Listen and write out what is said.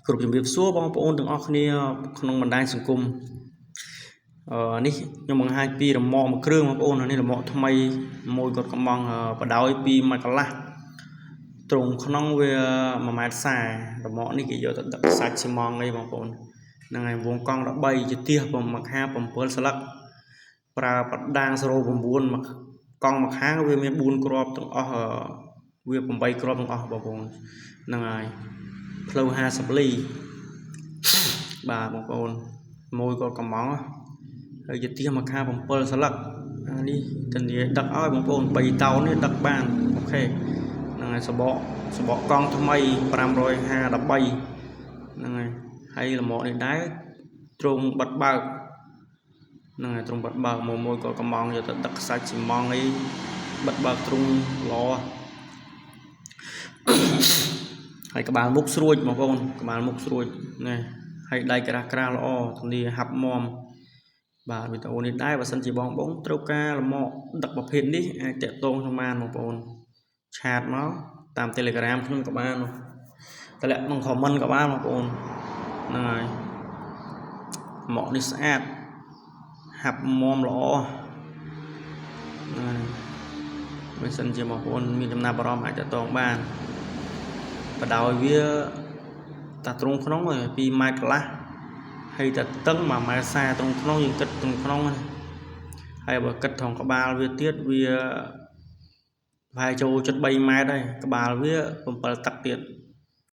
គ្រប់ជំរាបសួរបងប្អូនទាំងអស់គ្នាក្នុងបណ្ដាញសង្គមនេះខ្ញុំបង្ហាញពីរមាក់មួយគ្រឿងបងប្អូននេះរមាក់ថ្មីមួយគាត់កំងបដោយ2ម៉ែត្រកន្លះត្រង់ក្នុងវា1ម៉ែត្រ40រមាក់នេះគេយកទៅដឹកសាច់ស៊ីម៉ងអីបងប្អូនហ្នឹងហើយវងកង់13ជាទៀសមកខា7ស្លឹកប្រើបដាង09មកកង់មកខាងវាមាន4គ្រាប់ទាំងអស់វា8គ្រាប់ទាំងអស់បងប្អូនហ្នឹងហើយផ្លូវ50លីបាទបងប្អូនមួយគាត់កំងហើយជាទៀសមកខា7ស្លឹកនេះធានាដឹកឲ្យបងប្អូន3តោននេះដឹកបានអូខេហ្នឹងហើយសបកកង់ថ្មី553ហ្នឹងហើយរមាក់នេះដែរទ្រង់បិទបើកហ្នឹងហើយទ្រង់បិទបើកមួយគាត់កំងយកទៅដឹកសាច់ស៊ីម៉ងអីបិទបើកទ្រង់ល្អហើយក្បាលមុខស្រួចបងប្អូនក្បាលមុខស្រួចណាហើយដៃក្រាស់ល្អធានាហាប់មមបាទវីដេអូនេះដែរបើសិនជាបងត្រូវការលមាក់ដឹកប្រភេទនេះអាចតាក់ទងក្នុងបានបងប្អូនឆាតមកតាម Telegram ខ្ញុំក៏បានតម្លាក់ក្នុង comment ក៏បានបងប្អូនហ្នឹងហើយម៉ក់នេះស្អាតហាប់មមល្អហ្នឹងបើសិនជាបងប្អូនមានចំណាប់អារម្មណ៍អាចតាក់ទងបានបដោយវាតាត្រង់ក្នុង2ម៉ែត្រកន្លះហើយតែតឹង1ម៉ែត្រ40ត្រង់ក្នុងយើងគិតត្រង់ក្នុងហើយបើគិតត្រង់ក្បាលវាទៀតវាប្រហែលចូល3ម៉ែត្រហើយក្បាលវា7តឹកទៀត